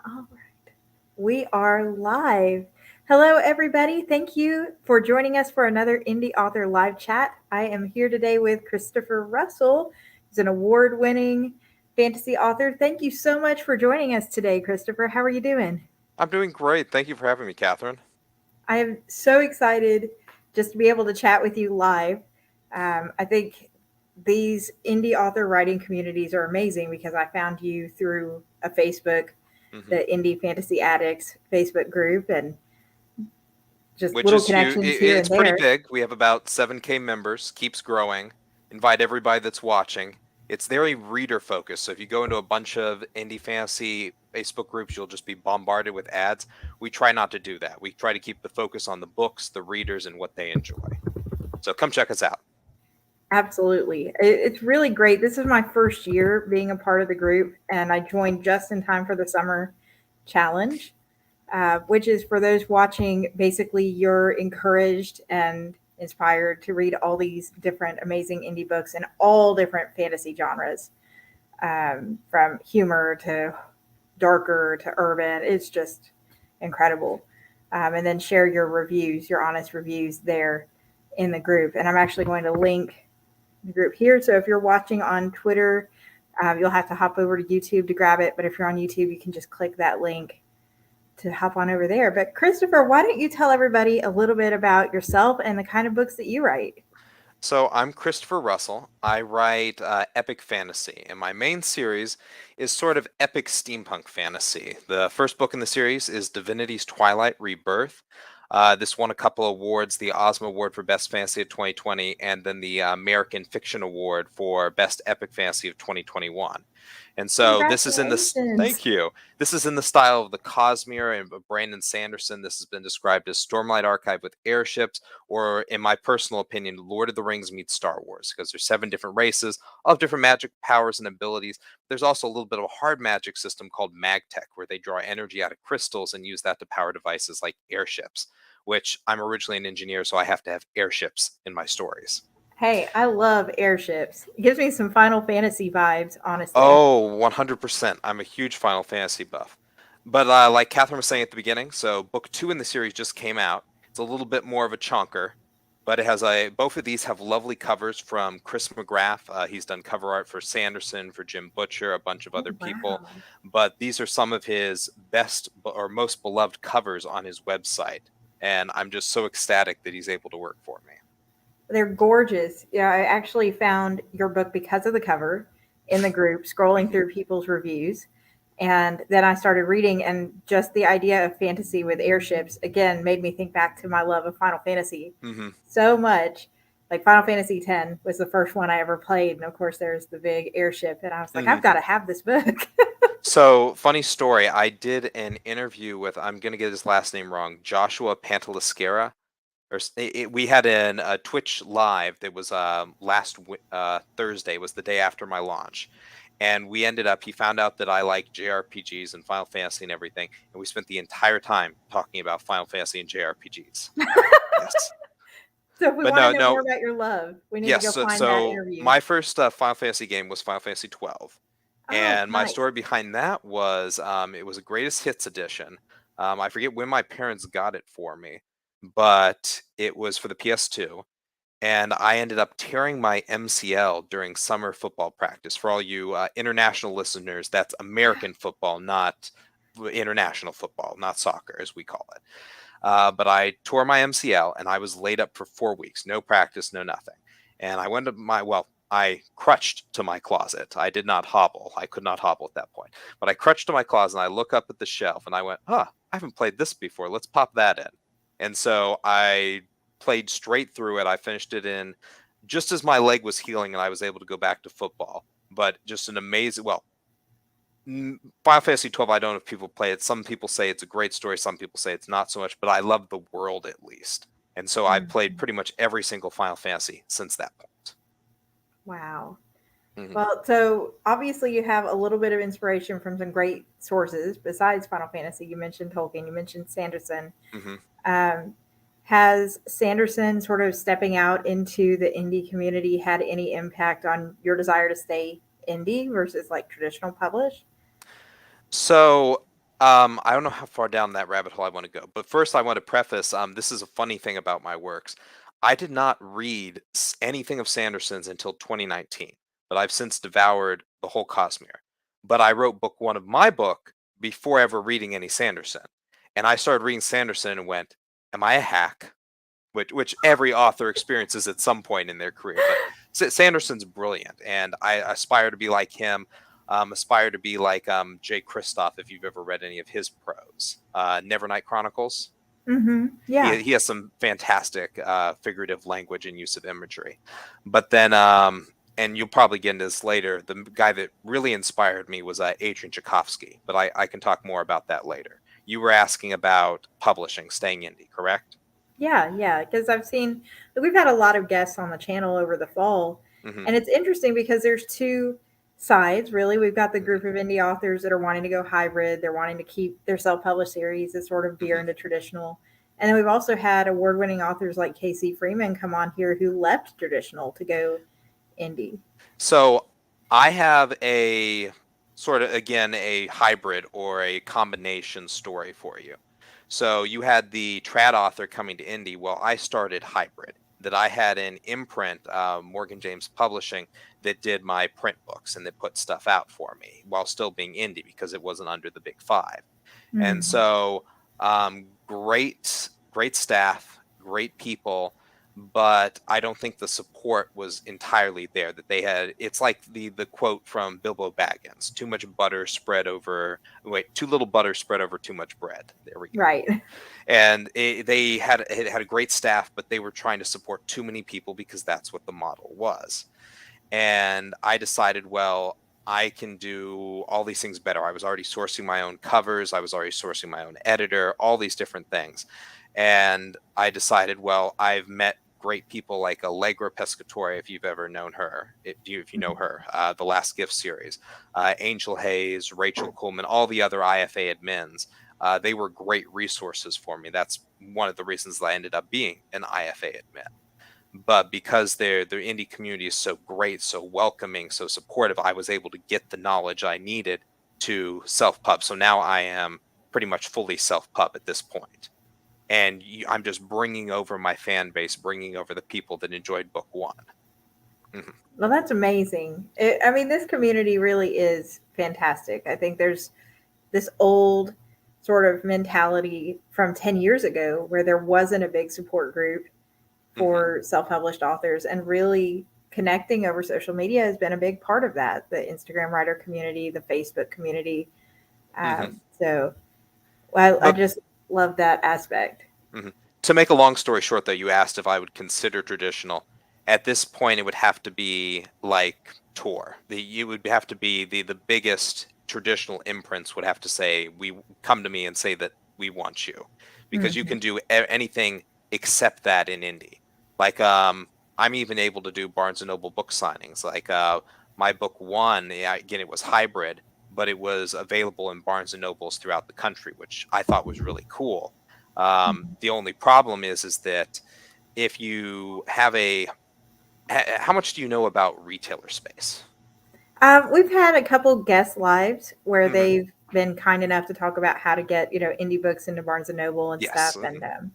All right. We are live. Hello, everybody. Thank you for joining us for another Indie Author Live Chat. I am here today with Christopher Russell, who's an award winning fantasy author. Thank you so much for joining us today, Christopher. How are you doing? I'm doing great. Thank you for having me, Catherine. I am so excited just to be able to chat with you live. I think these indie author writing communities are amazing because I found you through a Facebook, hmm the Indie Fantasy Addicts Facebook group, and just Which little is huge. connections here It's and pretty there. big. We have about 7K members, keeps growing. Invite everybody that's watching. It's very reader focused. So if you go into a bunch of indie fantasy Facebook groups, you'll just be bombarded with ads. We try not to do that. We try to keep the focus on the books, the readers, and what they enjoy. So come check us out. Absolutely. It's really great. This is my first year being a part of the group, and I joined just in time for the summer challenge, which is for those watching, basically, you're encouraged and inspired to read all these different amazing indie books in all different fantasy genres, from humor to darker to urban. It's just incredible. And then share your reviews, your honest reviews there in the group. And I'm actually going to link the group here. So if you're watching on Twitter, you'll have to hop over to YouTube to grab it. But if you're on YouTube, you can just click that link to hop on over there. But Christopher, why don't you tell everybody a little bit about yourself and the kind of books that you write? So I'm Christopher Russell. I write epic fantasy, and my main series is sort of epic steampunk fantasy. The first book in the series is Divinity's Twilight Rebirth. This won a couple awards, the Ozma Award for Best Fantasy of 2020, and then the American Fiction Award for Best Epic Fantasy of 2021. And so this is in this. Congratulations. Thank you. This is in the style of the Cosmere and Brandon Sanderson. This has been described as Stormlight Archive with airships, or in my personal opinion, Lord of the Rings meets Star Wars, because there's 7 different races, all have different magic powers and abilities. There's also a little bit of a hard magic system called magtech, where they draw energy out of crystals and use that to power devices like airships, which I'm originally an engineer, so I have to have airships in my stories. Hey, I love airships. It gives me some Final Fantasy vibes, honestly. Oh, 100%. I'm a huge Final Fantasy buff. But like Catherine was saying at the beginning, so book 2 in the series just came out. It's a little bit more of a chonker, but it has both of these have lovely covers from Chris McGrath. He's done cover art for Sanderson, for Jim Butcher, a bunch of Oh, other people. wow. But these are some of his best or most beloved covers on his website. And I'm just so ecstatic that he's able to work for me. They're gorgeous. Yeah, I actually found your book because of the cover in the group, scrolling hmm through people's reviews. And then I started reading, and just the idea of fantasy with airships again made me think back to my love of Final Fantasy hmm so much. Like Final Fantasy X was the first one I ever played, and of course there's the big airship, and I was like, hmm I've got to have this book. So, funny story. I did an interview with, I'm going to get his last name wrong, Joshua Pantelescara. We had a Twitch live that was last Thursday, was the day after my launch. And we ended up, he found out that I like JRPGs and Final Fantasy and everything. And we spent the entire time talking about Final Fantasy and JRPGs. Yes. So if we But want to no, know more no, about your love, we need to yes. go So, find that so interview. my first Final Fantasy game was Final Fantasy 12. Oh, And my nice. story behind that was it was a greatest hits edition. I forget when my parents got it for me, but it was for the PS2. And I ended up tearing my MCL during summer football practice. For all you international listeners, that's American football, not international football, not soccer as we call it. But I tore my MCL and I was laid up for 4 weeks, no practice, no nothing. And I went to I crutched to my closet. I did not hobble. I could not hobble at that point. But I crutched to my closet and I look up at the shelf and I went, huh, I haven't played this before. Let's pop that in. And so I played straight through it. I finished it in just as my leg was healing and I was able to go back to football. But just an amazing, well, Final Fantasy 12, I don't know if people play it. Some people say it's a great story. Some people say it's not so much, but I love the world at least. And so I've played Mhm. pretty much every single Final Fantasy since that point. Wow. hmm Well, so obviously you have a little bit of inspiration from some great sources besides Final Fantasy. You mentioned Tolkien, you mentioned Sanderson. hmm Um, has Sanderson sort of stepping out into the indie community had any impact on your desire to stay indie versus like traditional publish? So I don't know how far down that rabbit hole I want to go, but first I want to preface, this is a funny thing about my works. I did not read anything of Sanderson's until 2019, but I've since devoured the whole Cosmere. But I wrote book one of my book before ever reading any Sanderson. And I started reading Sanderson and went, am I a hack? Which every author experiences at some point in their career. But Sanderson's brilliant, and I aspire to be like him. Aspire to be like Jay Kristoff, if you've ever read any of his prose. Nevernight Chronicles. Mm-hmm. Yeah. He has some fantastic figurative language and use of imagery. But then, and you'll probably get into this later, the guy that really inspired me was Adrian Tchaikovsky, but I can talk more about that later. You were asking about publishing, staying indie, correct? Yeah, because we've had a lot of guests on the channel over the fall, Hmm. and it's interesting because there's two sides, really. We've got the Hmm. group of indie authors that are wanting to go hybrid, they're wanting to keep their self-published series as sort of veer Hmm. into traditional. And then we've also had award-winning authors like Casey Freeman come on here who left traditional to go indie. So I have a sort of, again, a hybrid or a combination story for you. So you had the trad author coming to indie. Well, I started hybrid. That I had an imprint, Morgan James Publishing, that did my print books and that put stuff out for me while still being indie because it wasn't under the big five. And Mm, so, great staff, great people, but I don't think the support was entirely there. That they had, it's like the quote from Bilbo Baggins: "Too much butter spread over, wait, too little butter spread over too much bread." There we go. right. And they had a great staff, but they were trying to support too many people because that's what the model was. And I decided, well, I can do all these things better. I was already sourcing my own covers, I was already sourcing my own editor, all these different things. And I decided, well, I've met great people like Allegra Pescatore, if you've ever known her, if you know her, the Last Gift series, Angel Hayes, Rachel Coleman, all the other IFA admins. They were great resources for me. That's one of the reasons that I ended up being an IFA admin. But because their indie community is so great, so welcoming, so supportive, I was able to get the knowledge I needed to self-pub. So now I am pretty much fully self-pub at this point. And I'm just bringing over my fan base, bringing over the people that enjoyed book one. Hmm. Well, that's amazing. This community really is fantastic. I think there's this old sort of mentality from 10 years ago where there wasn't a big support group Hmm. for self-published authors, and really connecting over social media has been a big part of that. The Instagram writer community, the Facebook community. Hmm. So I Well, just love that aspect. mhm. To make a long story short, though, you asked if I would consider traditional. At this point, it would have to be like Tor. You would have to be the biggest traditional imprints would have to say, we come to me and say that we want you, because you Hmm. can do anything except that in indie. Like I'm even able to do Barnes and Noble book signings. Like my book one, yeah, again, it was hybrid, but it was available in Barnes and Nobles throughout the country, which I thought was really cool. The only problem is that if you have how much do you know about retailer space? We've had a couple guest lives where Hmm. they've been kind enough to talk about how to get indie books into Barnes and Noble and Yes. stuff, Hmm. and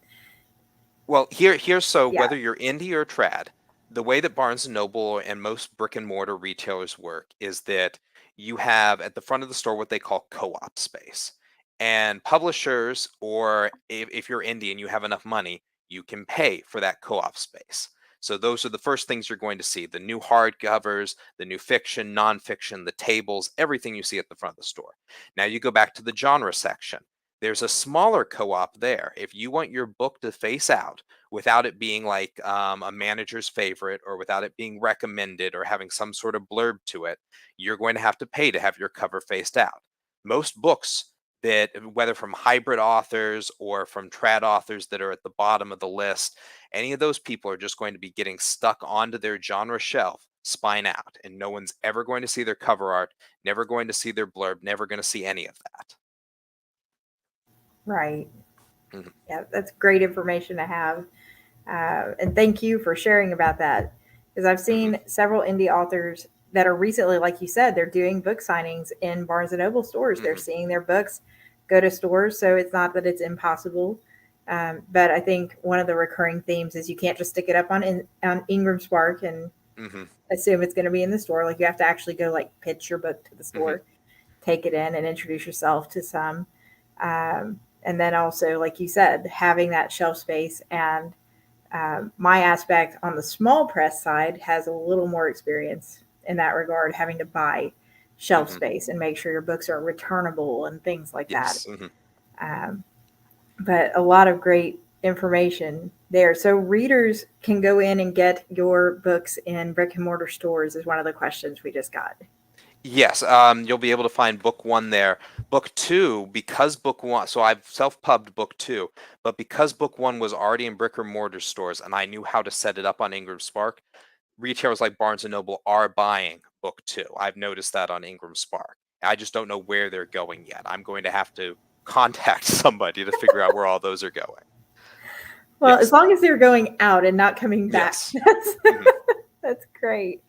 Well, here's so yeah. whether you're indie or trad, the way that Barnes and Noble and most brick and mortar retailers work is that you have at the front of the store what they call co-op space. And publishers, or if you're indie and you have enough money, you can pay for that co-op space. So those are the first things you're going to see: the new hardcovers, the new fiction, nonfiction, the tables, everything you see at the front of the store. Now you go back to the genre section. There's a smaller co-op there. If you want your book to face out without it being like a manager's favorite, or without it being recommended or having some sort of blurb to it, you're going to have to pay to have your cover faced out. Most books that, whether from hybrid authors or from trad authors that are at the bottom of the list, any of those people are just going to be getting stuck onto their genre shelf, spine out, and no one's ever going to see their cover art, never going to see their blurb, never going to see any of that. Right. Mhm. Yeah, that's great information to have. And thank you for sharing about that. Because I've Mhm. seen several indie authors that are recently, like you said, they're doing book signings in Barnes and Noble stores. They're Mhm. seeing their books go to stores. So it's not that it's impossible. But I think one of the recurring themes is you can't just stick it up on Ingram Spark and Hmm. assume it's going to be in the store. Like you have to actually go like pitch your book to the Hmm. store, take it in, and introduce yourself to some. And then also, like you said, having that shelf space and my aspect on the small press side has a little more experience in that regard, having to buy shelf Hmm. space and make sure your books are returnable and things like that. Yes. Hmm. Um, but a lot of great information there. So readers can go in and get your books in brick and mortar stores is one of the questions we just got. Yes, you'll be able to find book one there. Book two, because book one, so I've self-pubbed book two, but because book one was already in brick or mortar stores and I knew how to set it up on Ingram Spark, retailers like Barnes and Noble are buying book two. I've noticed that on Ingram Spark. I just don't know where they're going yet. I'm going to have to contact somebody to figure out where all those are going. Well, as Yes. long as they're going out and not coming back, Yes. that's Hmm. that's great.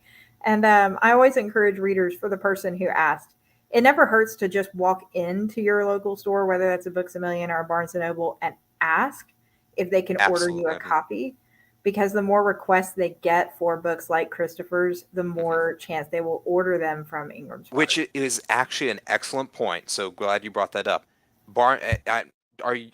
And I always encourage readers for the person who asked. It never hurts to just walk into your local store, whether that's a Books a Million or a Barnes and Noble, and ask if they can order you a Absolutely. copy. Because the more requests they get for books like Christopher's, the Hmm. more chance they will order them from Ingram Which Spark. is actually an excellent point. So glad you brought that up. Barn,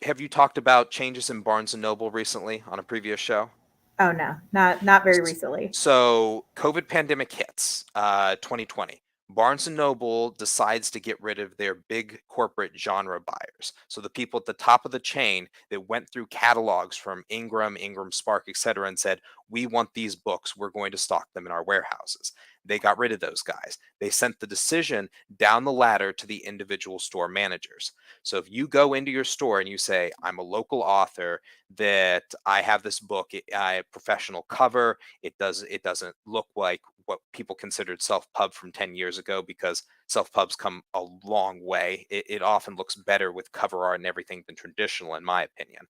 have you talked about changes in Barnes and Noble recently on a previous show? Oh no, not very recently. So COVID pandemic hits, 2020. Barnes and Noble decides to get rid of their big corporate genre buyers. So the people at the top of the chain that went through catalogs from Ingram, Ingram Spark, etc., and said, "We want these books. We're going to stock them in our warehouses." They got rid of those guys. They sent the decision down the ladder to the individual store managers. So if you go into your store and you say, "I'm a local author that I have this book, I have professional cover, it doesn't look like what people considered self pub from 10 years ago because self pubs come a long way. It often looks better with cover art and everything than traditional, in my opinion.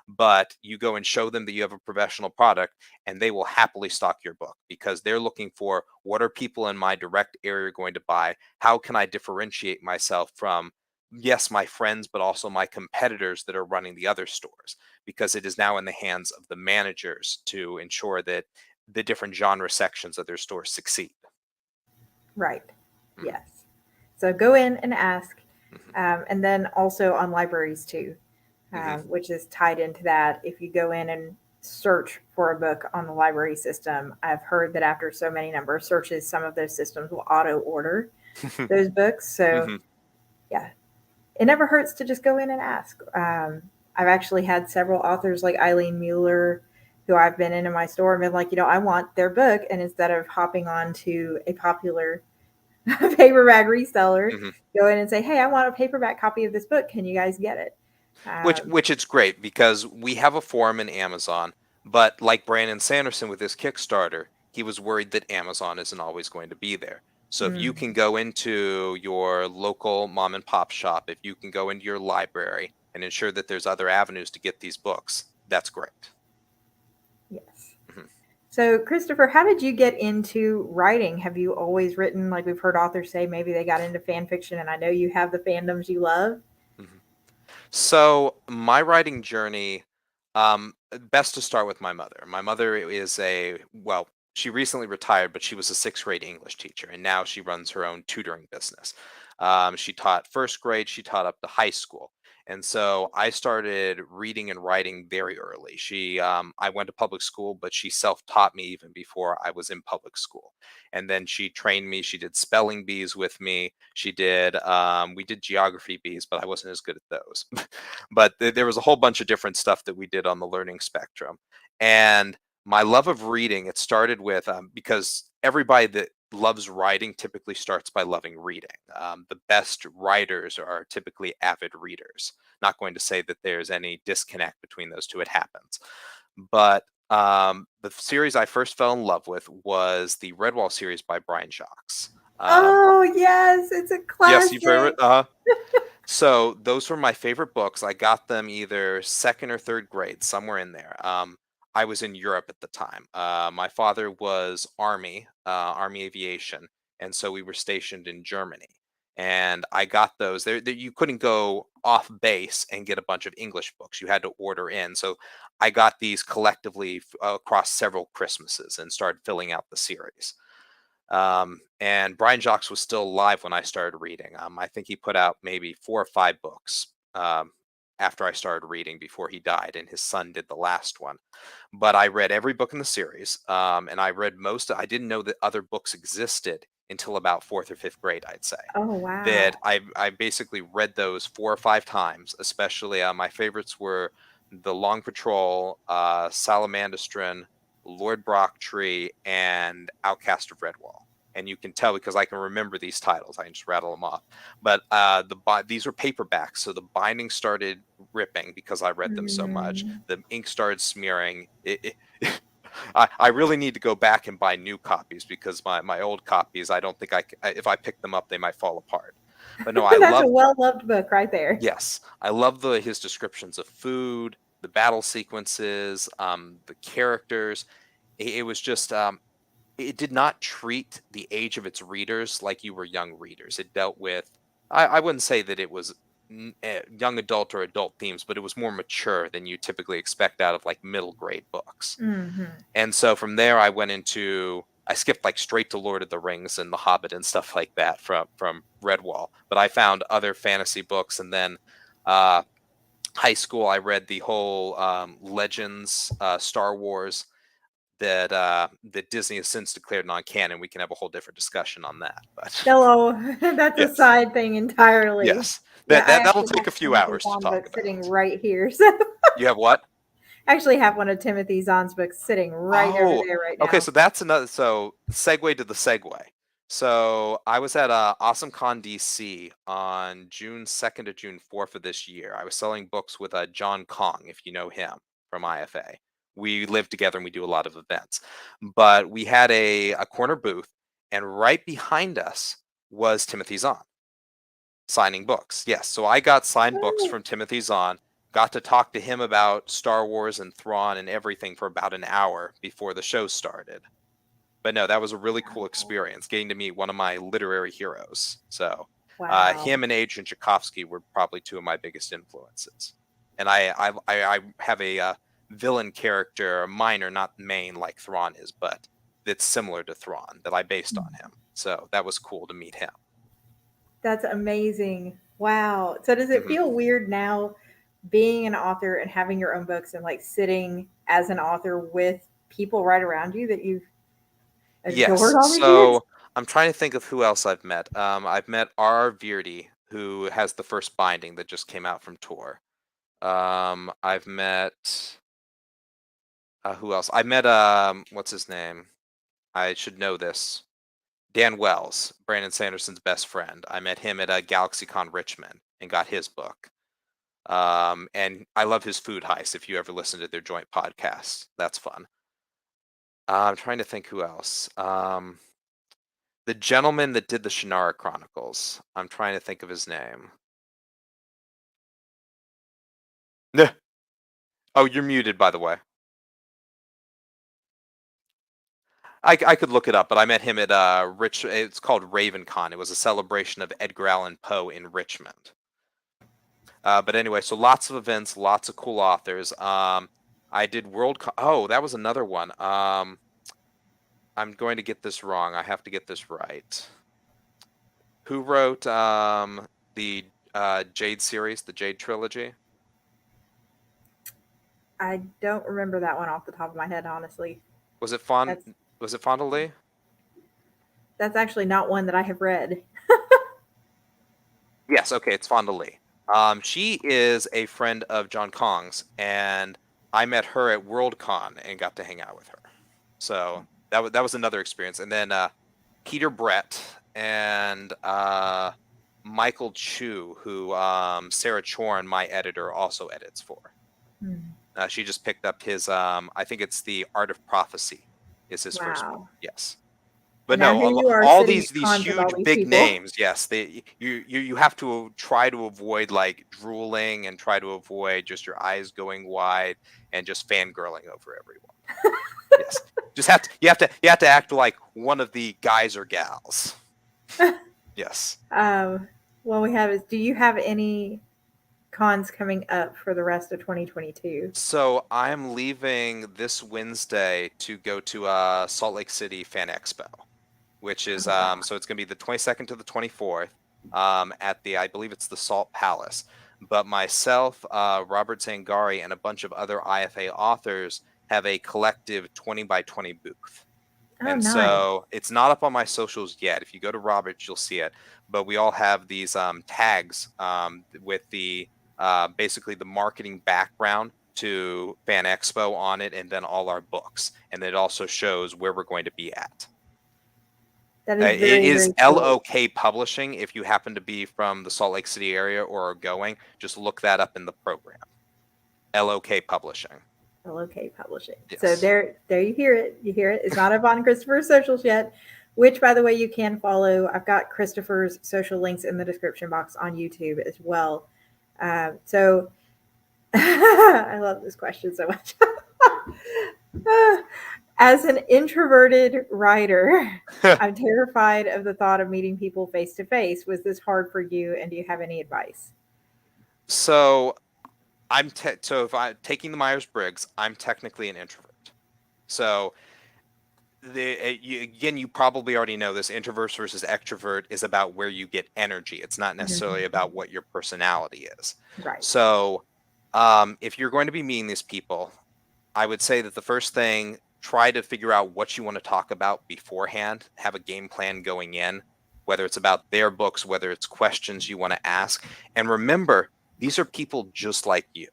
But you go and show them that you have a professional product, and they will happily stock your book because they're looking for what are people in my direct area going to buy? How can I differentiate myself from, yes, my friends, but also my competitors that are running the other stores? Because it is now in the hands of the managers to ensure that the different genre sections of their stores succeed. Right. Mhm. Yes. So go in and ask, Mhm. and then also on libraries too, Mhm. which is tied into that. If you go in and search for a book on the library system, I've heard that after so many number of searches, some of those systems will auto order those books. So Mhm. yeah, it never hurts to just go in and ask. I've actually had several authors like Eileen Mueller who I've been into my store and been like, I want their book. And instead of hopping on to a popular paperback reseller, Mhm. go in and say, hey, I want a paperback copy of this book. Can you guys get it? Which it's great because we have a forum in Amazon, but like Brandon Sanderson with his Kickstarter, he was worried that Amazon isn't always going to be there. So if you can Mhm. go into your local mom and pop shop, if you can go into your library and ensure that there's other avenues to get these books, that's great. Yes. Mhm. So, Christopher, how did you get into writing? Have you always written, like we've heard authors say, maybe they got into fan fiction, and I know you have the fandoms you love? Mhm. So my writing journey, best to start with my mother. My mother is well, she recently retired, but she was a sixth grade English teacher, and now she runs her own tutoring business. She taught first grade, she taught up to high school. And so I started reading and writing very early. I went to public school, but she self-taught me even before I was in public school. And then she trained me. She did spelling bees with me. We did geography bees, but I wasn't as good at those. But there was a whole bunch of different stuff that we did on the learning spectrum. And my love of reading, it started with because everybody that loves writing typically starts by loving reading. The best writers are typically avid readers. Not going to say that there's any disconnect between those two, it happens. But the series I first fell in love with was the Redwall series by Brian Jacques. Um, Oh, yes, it's a yes, you've heard of it. classic. So those were my favorite books. I got them either second or third grade, somewhere in there. I was in Europe at the time. My father was Army Aviation, and so we were stationed in Germany. and I got those. You couldn't go off base and get a bunch of English books. You had to order in. So I got these collectively across several Christmases and started filling out the series. And Brian Jacques was still alive when I started reading. I think he put out maybe 4 or 5 books after I started reading before he died, and his son did the last one. But I read every book in the series, and I read I didn't know that other books existed until about 4th or 5th grade, I'd say. Oh, wow. That I basically read those 4 or 5 times, especially my favorites were The Long Patrol, Salamandastron, Lord Brocktree, and Outcast of Redwall. And you can tell because I can remember these titles. I can just rattle them off. But these were paperbacks, so the binding started ripping because I read them so much. The ink started smearing. I really need to go back and buy new copies because my old copies, I don't think if I pick them up, they might fall apart. But no, That's a well-loved book right there. Yes, I love his descriptions of food, the battle sequences, the characters. It was just it did not treat the age of its readers like you were young readers. It dealt with, I wouldn't say that it was young adult or adult themes, but it was more mature than you typically expect out of like middle grade books. Mm-hmm. And so from there, I skipped like straight to Lord of the Rings and The Hobbit and stuff like that from Redwall. But I found other fantasy books, and then high school, I read the whole Legends, Star Wars that Disney has since declared non-canon. We can have a whole different discussion on that. But Hello, that's yes. a side thing entirely. Yes, that'll take a few hours to talk about. Sitting right here. So you have what? I actually have one of Timothy Zahn's books sitting right over there right now. Okay, so that's another. So segue to the segue. So I was at AwesomeCon DC on June 2nd to June 4th of this year. I was selling books with John Kong, if you know him from IFA. We live together and we do a lot of events. But we had a corner booth, and right behind us was Timothy Zahn signing books. Yes, so I got signed books from Timothy Zahn. Got to talk to him about Star Wars and Thrawn and everything for about an hour before the show started. But no, that was a really cool experience, getting to meet one of my literary heroes. So him and Adrian Tchaikovsky were probably 2 of my biggest influences. And I have a villain character, minor, not main like Thrawn is, but that's similar to Thrawn that I based on him. So that was cool to meet him. That's amazing. Wow. So does it feel weird now being an author and having your own books and like sitting as an author with people right around you that you've adored all these years? I'm trying to think of who else I've met. I've met R. Virdi, who has the first binding that just came out from Tor. I've met who else? I met what's his name? I should know this. Dan Wells, Brandon Sanderson's best friend. I met him at GalaxyCon Richmond and got his book. And I love his Food Heist. If you ever listen to their joint podcast, that's fun. I'm trying to think who else. The gentleman that did the Shannara Chronicles. I'm trying to think of his name. Oh, you're muted, by the way. I could look it up, but I met him at it's called RavenCon. It was a celebration of Edgar Allan Poe in Richmond. But anyway, so lots of events, lots of cool authors. I did Worldcon. Oh, that was another one. I'm going to get this wrong. I have to get this right. Who wrote the Jade series, the Jade trilogy? I don't remember that one off the top of my head, honestly. Was it Fonda Lee? That's actually not one that I have read. Yes, okay, it's Fonda Lee. She is a friend of John Kong's, and I met her at Worldcon and got to hang out with her. So that was another experience. And then Peter Brett and Michael Chu, who Sarah Chorin, my editor, also edits for. She just picked up his, I think it's The Art of Prophecy is his first book. Yes. But no, all these huge big names, yes, you have to try to avoid like drooling and try to avoid just your eyes going wide and just fangirling over everyone. Yes, you have to act like one of the guys or gals. Yes. What we have is, do you have any cons coming up for the rest of 2022? So I'm leaving this Wednesday to go to Salt Lake City Fan Expo, which is Oh, wow. so it's going to be the 22nd to the 24th at the, I believe it's the Salt Palace. But myself, Robert Zangari, and a bunch of other IFA authors have a collective 20 by 20 booth. Oh, And nice. so it's not up on my socials yet. If you go to Roberts, you'll see it. But we all have these tags with the basically the marketing background to Fan Expo on it, and then all our books. And it also shows where we're going to be at. That is It very, is very cool. LOK Publishing. If you happen to be from the Salt Lake City area or are going, just look that up in the program. LOK Publishing. LOK Publishing. So Yes. there you hear it. You hear it. It's not up on Christopher's socials yet, which, by the way, you can follow. I've got Christopher's social links in the description box on YouTube as well. So I love this question so much. As an introverted writer, I'm terrified of the thought of meeting people face to face. Was this hard for you? And do you have any advice? So so if I'm taking the Myers-Briggs, I'm technically an introvert. So again, you probably already know this: introvert versus extrovert is about where you get energy. It's not necessarily about what your personality is. Right. So if you're going to be meeting these people, I would say that the first thing, try to figure out what you want to talk about beforehand. Have a game plan going in, whether it's about their books, whether it's questions you want to ask. And remember, these are people just like you,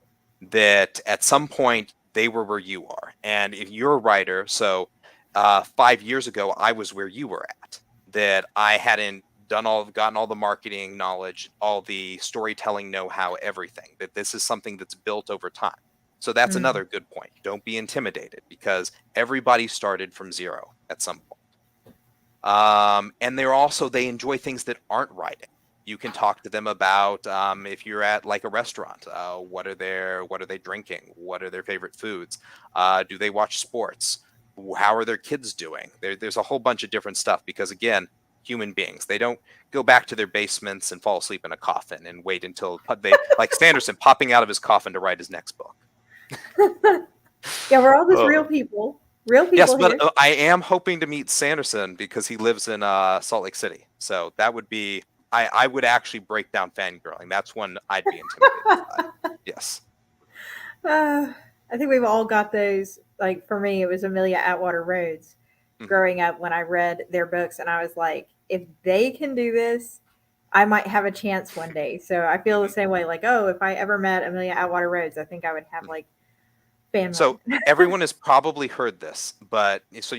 that at some point they were where you are. And if you're a writer, so 5 years ago, I was where you were at, that I hadn't gotten all the marketing knowledge, all the storytelling know-how, everything, that this is something that's built over time. So that's Mm. another good point. Don't be intimidated, because everybody started from zero at some point. And they enjoy things that aren't writing. You can talk to them about if you're at like a restaurant, what are they drinking? What are their favorite foods? Do they watch sports? How are their kids doing? There's a whole bunch of different stuff, because again, human beings, they don't go back to their basements and fall asleep in a coffin and wait until they, like Sanderson popping out of his coffin to write his next book. Yeah, we're all just real Oh. people. Real Yes, people but here. I am hoping to meet Sanderson because he lives in Salt Lake City. So that would be, I would actually break down fangirling. That's one I'd be intimidated by. Yes. I think we've all got those. Like for me, it was Amelia Atwater Rhodes Hmm. growing up when I read their books, and I was like, if they can do this, I might have a chance one day. So I feel the Hmm. same way. Like, oh, if I ever met Amelia Atwater Rhodes, I think I would have like fan So one. everyone has probably heard this, but so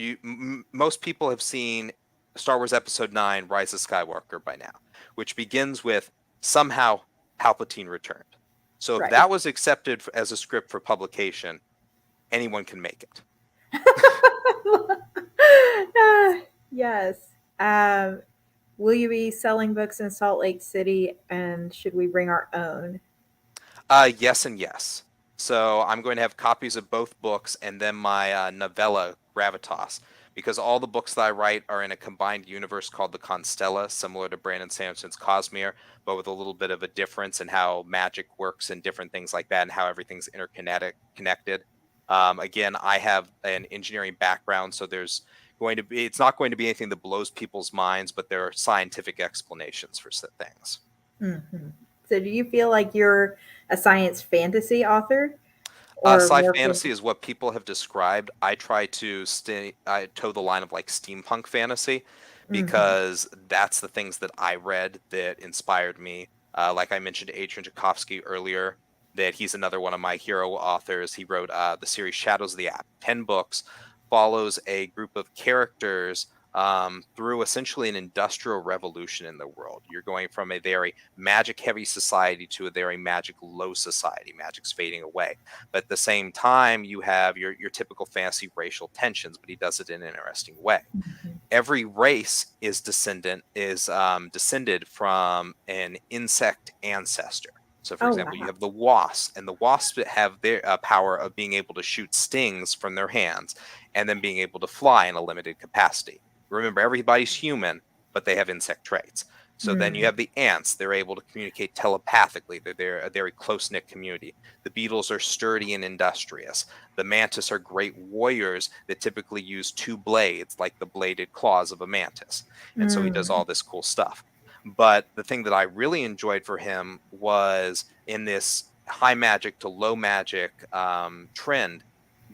most people have seen Star Wars Episode 9, Rise of Skywalker by now, which begins with somehow Palpatine returned. So if Right. that was accepted as a script for publication, anyone can make it. Yes. Um, will you be selling books in Salt Lake City, and should we bring our own? Yes and yes. So I'm going to have copies of both books and then my novella Gravitas, because all the books that I write are in a combined universe called the Constella, similar to Brandon Sanderson's Cosmere, but with a little bit of a difference in how magic works and different things like that, and how everything's connected. Again, I have an engineering background, so it's not going to be anything that blows people's minds, but there are scientific explanations for things. Hmm. So, do you feel like you're a science fantasy author, or Sci more fantasy fantasy? is what people have described. I try to I toe the line of like steampunk fantasy, Hmm. because that's the things that I read that inspired me. Like I mentioned Adrian Tchaikovsky earlier, that he's another one of my hero authors. He wrote the series Shadows of the App, 10 books, follows a group of characters through essentially an industrial revolution in the world. You're going from a very magic heavy society to a very magic low society. Magic's fading away, but at the same time, you have your typical fantasy racial tensions, but he does it in an interesting way. Hmm. Every race descended from an insect ancestor. So, for Oh example, you wow. have the wasps, and the wasps have their power of being able to shoot stings from their hands and then being able to fly in a limited capacity. Remember, everybody's human, but they have insect traits. So then you have the ants. They're able to communicate telepathically. They're a very close-knit community. The beetles are sturdy and industrious. The mantis are great warriors that typically use 2 blades, like the bladed claws of a mantis. And so he does all this cool stuff. But the thing that I really enjoyed for him was in this high magic to low magic trend,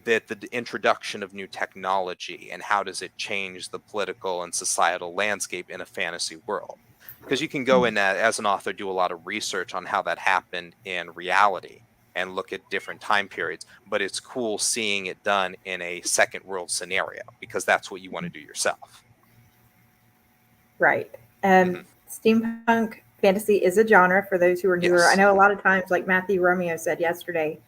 that the introduction of new technology and how does it change the political and societal landscape in a fantasy world. Because you can go in as an author, do a lot of research on how that happened in reality and look at different time periods. But it's cool seeing it done in a second world scenario, because that's what you want to do yourself. Right. And steampunk fantasy is a genre for those who are newer. Yes. I know a lot of times, like Matthew Romeo said yesterday,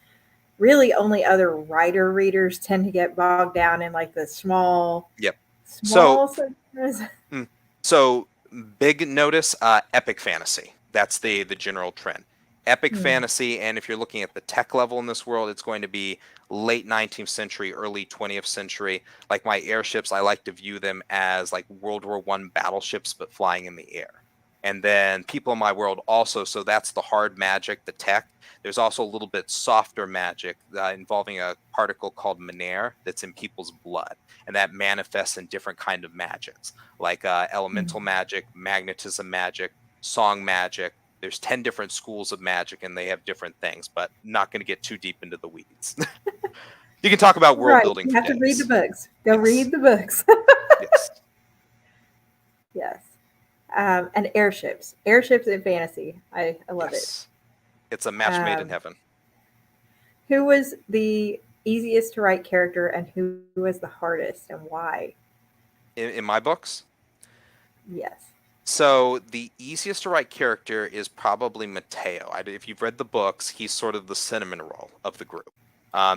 really only other writer readers tend to get bogged down in like the small. Yep. Small. So big notice, epic fantasy. That's the general trend. Epic fantasy, and if you're looking at the tech level in this world, it's going to be late 19th century, early 20th century. Like my airships, I like to view them as like World War I battleships, but flying in the air. And then people in my world also, so that's the hard magic, the tech. There's also a little bit softer magic involving a particle called Manair that's in people's blood. And that manifests in different kind of magics, like elemental magic, magnetism magic, song magic. There's 10 different schools of magic, and they have different things, but not going to get too deep into the weeds. You can talk about world building. You have to read the books. Go read the books. Yes. Yes. And airships in fantasy. I love it. It's a match made in heaven. Who was the easiest to write character, and who was the hardest, and why? In my books? Yes. So the easiest to write character is probably Mateo. If you've read the books, he's sort of the cinnamon roll of the group.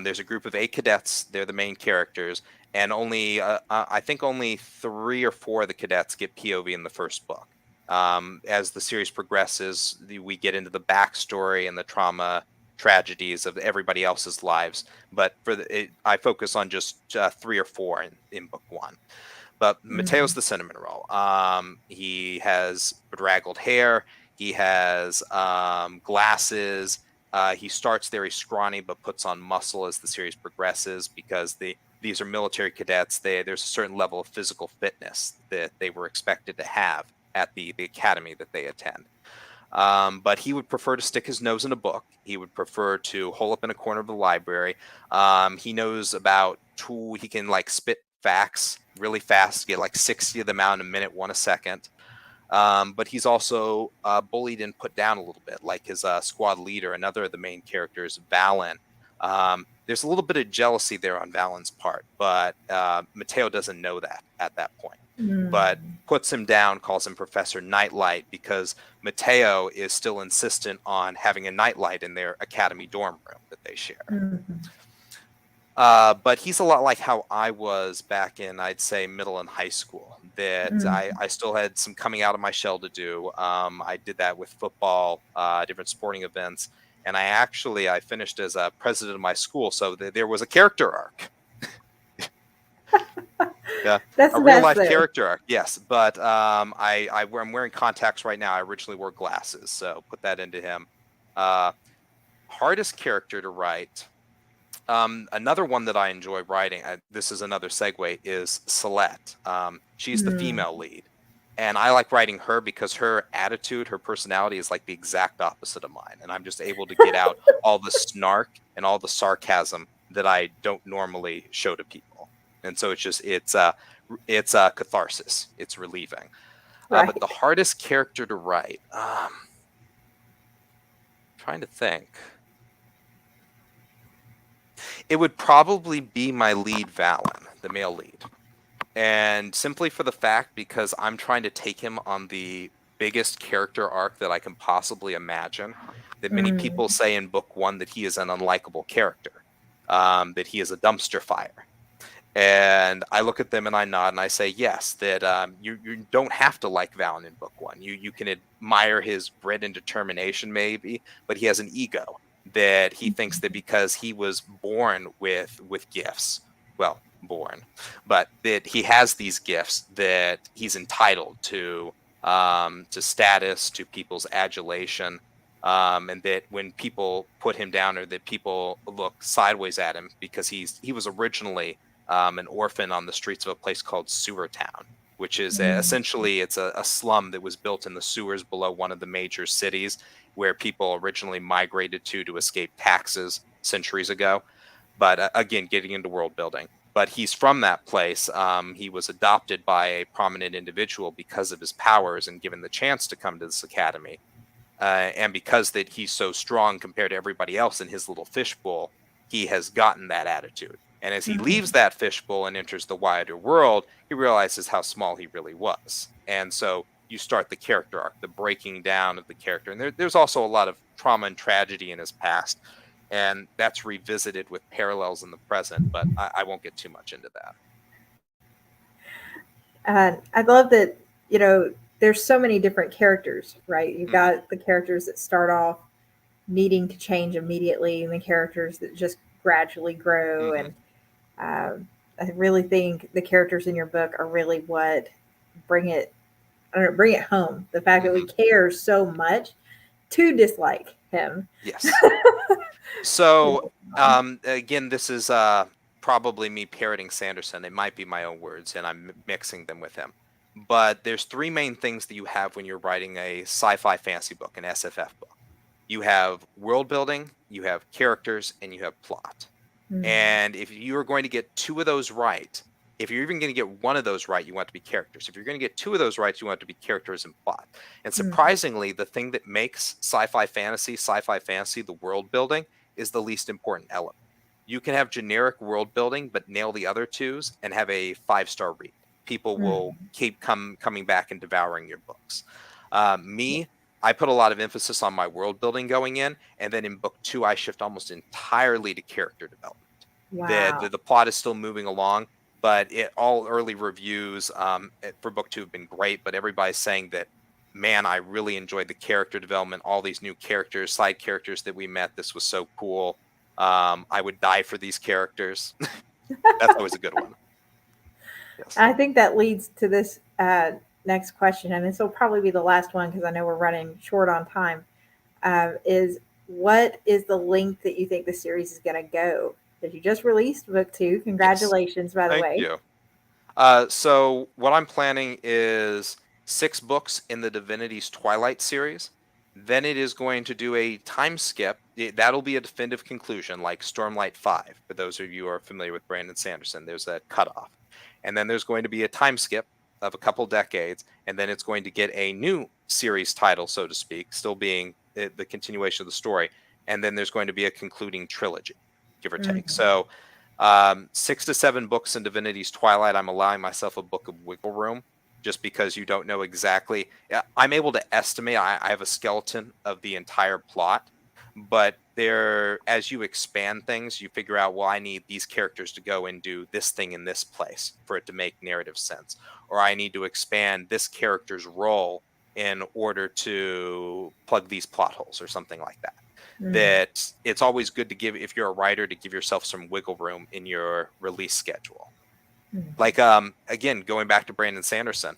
There's a group of 8 cadets. They're the main characters. And I think only 3 or 4 of the cadets get POV in the first book. As the series progresses, we get into the backstory and the trauma, tragedies of everybody else's lives. But I focus on just 3 or 4 in book 1. But Mateo's the cinnamon roll. He has bedraggled hair. He has glasses. He starts very scrawny, but puts on muscle as the series progresses, because these are military cadets. There's a certain level of physical fitness that they were expected to have at the academy that they attend. But he would prefer to stick his nose in a book. He would prefer to hole up in a corner of the library. He knows about he can like spit facts really fast, get like 60 of them out in a minute, 1 a second. But he's also bullied and put down a little bit, like his squad leader, another of the main characters, Valen. There's a little bit of jealousy there on Valen's part, but Mateo doesn't know that at that point. But puts him down, calls him Professor Nightlight, because Mateo is still insistent on having a nightlight in their academy dorm room that they share. But he's a lot like how I was back in, I'd say, middle and high school, that I still had some coming out of my shell to do. I did that with football, different sporting events. And I finished as a president of my school. So there was a character arc. Yeah, that's a real life character arc. Yes. But I'm wearing contacts right now. I originally wore glasses. So put that into him. Hardest character to write. Another one that I enjoy writing, this is another segue, is Celeste. She's the female lead. And I like writing her because her attitude, her personality is like the exact opposite of mine. And I'm just able to get out all the snark and all the sarcasm that I don't normally show to people. And so it's catharsis. It's relieving. Right. But the hardest character to write, trying to think. It would probably be my lead, Valen, the male lead. And simply for the fact, because I'm trying to take him on the biggest character arc that I can possibly imagine, that many people say in book 1 that he is an unlikable character, that he is a dumpster fire. And I look at them and I nod and I say, yes, that you don't have to like Valen in book 1. You can admire his grit and determination maybe, but he has an ego that he thinks that because he was born with gifts, but that he has these gifts, that he's entitled to to status, to people's adulation, and that when people put him down or that people look sideways at him because he was originally an orphan on the streets of a place called Sewer Town, which is Mm. essentially it's a slum that was built in the sewers below one of the major cities where people originally migrated to escape taxes centuries ago. But again, getting into world building. But he's from that place. He was adopted by a prominent individual because of his powers and given the chance to come to this academy. And because that he's so strong compared to everybody else in his little fishbowl, he has gotten that attitude. And as he leaves Mhm. that fishbowl and enters the wider world, he realizes how small he really was. And so you start the character arc, the breaking down of the character. And there's also a lot of trauma and tragedy in his past. And that's revisited with parallels in the present, but I won't get too much into that. I love that, there's so many different characters, right? You've Hmm. got the characters that start off needing to change immediately, and the characters that just gradually grow. Hmm. And I really think the characters in your book are really what bring it, I don't know, bring it home. The fact that we Hmm. care so much to dislike him. Yes. So again, this is probably me parroting Sanderson. It might be my own words, and I'm mixing them with him. But there's three main things that you have when you're writing a sci-fi fantasy book, an SFF book. You have world building, you have characters, and you have plot. Mm, And if you are going to get two of those right, if you're even going to get one of those right, you want to be characters. If you're going to get two of those right, you want to be characters and plot. And mm, surprisingly, the thing that makes sci-fi fantasy, the world building, is the least important element. You can have generic world building, but nail the other twos and have a 5-star read. People will mm. keep coming back and devouring your books. Me, I put a lot of emphasis on my world building going in, and then in book 2, I shift almost entirely to character development. The Wow. plot is still moving along, but all early reviews for book 2 have been great. But everybody's saying that, man, I really enjoyed the character development, all these new characters, side characters that we met. This was so cool. I would die for these characters. That's always a good one. Yes. I think that leads to this next question, and this will probably be the last one because I know we're running short on time. Is what is the length that you think the series is going to go? Because you just released book two. Yes. Congratulations, by the Thank way. you. So what I'm planning is 6 books in the Divinity's Twilight series. Then it is going to do a time skip. That'll be a definitive conclusion, like Stormlight 5. For those of you who are familiar with Brandon Sanderson, there's a cutoff. And then there's going to be a time skip of a couple decades, and then it's going to get a new series title, so to speak, still being the continuation of the story. And then there's going to be a concluding trilogy, give or take. Mhm. So 6 to 7 books in Divinity's Twilight. I'm allowing myself a book of wiggle room just because you don't know exactly. I'm able to estimate. I have a skeleton of the entire plot, but there, as you expand things, you figure out, well, I need these characters to go and do this thing in this place for it to make narrative sense, or I need to expand this character's role in order to plug these plot holes or something like that. Mm, That it's always good to give, if you're a writer, to give yourself some wiggle room in your release schedule. mm. Like again, going back to Brandon Sanderson,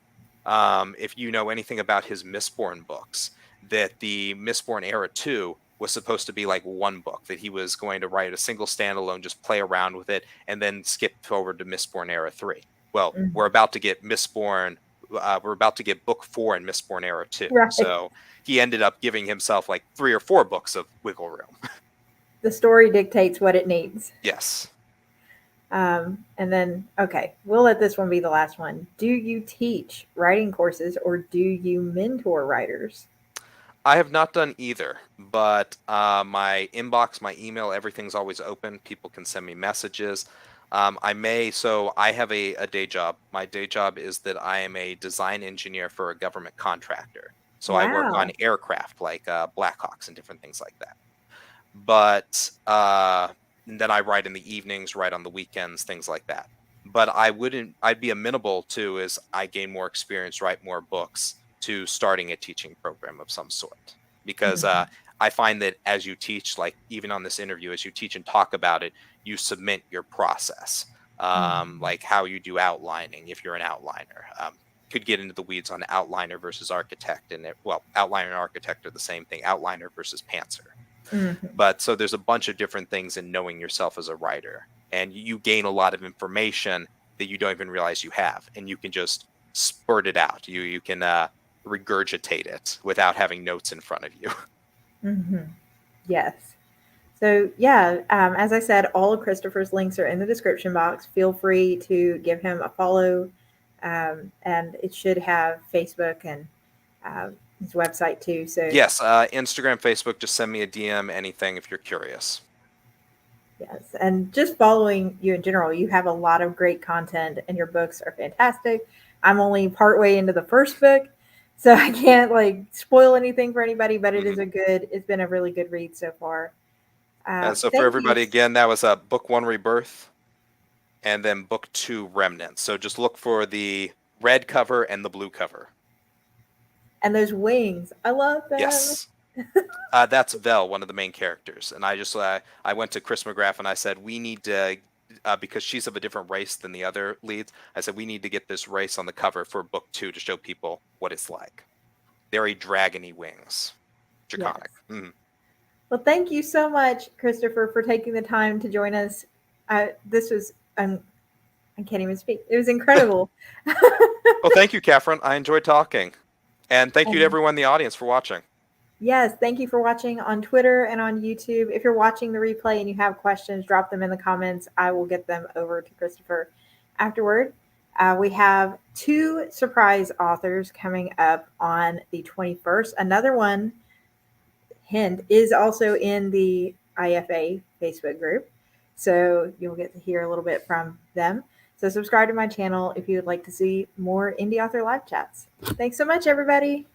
if you know anything about his Mistborn books, that the Mistborn Era 2 was supposed to be like one book, that he was going to write a single standalone, just play around with it, and then skip forward to Mistborn Era 3. Well, Mm. we're about to get Mistborn, we're about to get book 4 in Mistborn Era 2. Right. So he ended up giving himself like 3 or 4 books of wiggle room. The story dictates what it needs. Yes. And then, okay, we'll let this one be the last one. Do you teach writing courses or do you mentor writers? I have not done either, but my inbox, my email, everything's always open. People can send me messages. So I have a day job. My day job is that I am a design engineer for a government contractor. So I work on Wow. aircraft like Blackhawks and different things like that. But then I write in the evenings, write on the weekends, things like that. But I'd be amenable to, as I gain more experience, write more books, to starting a teaching program of some sort. Because Mm, I find that as you teach, like even on this interview, as you teach and talk about it, you submit your process, mm, like how you do outlining if you're an outliner, could get into the weeds on outliner versus architect, and outliner and architect are the same thing. Outliner versus pantser. Mm-hmm. But so there's a bunch of different things in knowing yourself as a writer, and you gain a lot of information that you don't even realize you have, and you can just spurt it out. You can regurgitate it without having notes in front of you. Mm-hmm. Yes. So yeah, as I said, all of Christopher's links are in the description box. Feel free to give him a follow, and it should have Facebook and his website too. So yes, Instagram, Facebook, just send me a DM, anything if you're curious. yes, and just following you in general, you have a lot of great content, and your books are fantastic. I'm only partway into the first book, so I can't like spoil anything for anybody, but it is it's been a really good read so far. And so for everybody, again, that was book 1, Rebirth, and then book 2, Remnant. So just look for the red cover and the blue cover. And those wings, I love them. Yes. That's Vel, one of the main characters. And I went to Chris McGrath and I said, we need to, because she's of a different race than the other leads, I said, we need to get this race on the cover for book 2 to show people what it's like. Very dragony wings. Draconic. Yes. Mm. Well, thank you so much, Christopher, for taking the time to join us. This was, I can't even speak. It was incredible. Well, thank you, Katherine. I enjoyed talking. And thank you to everyone in the audience for watching. Yes, thank you for watching on Twitter and on YouTube. If you're watching the replay and you have questions, drop them in the comments. I will get them over to Christopher afterward. We have 2 surprise authors coming up on the 21st. Another one, hint, is also in the IFA Facebook group. So you'll get to hear a little bit from them. So subscribe to my channel if you would like to see more indie author live chats. Thanks so much, everybody.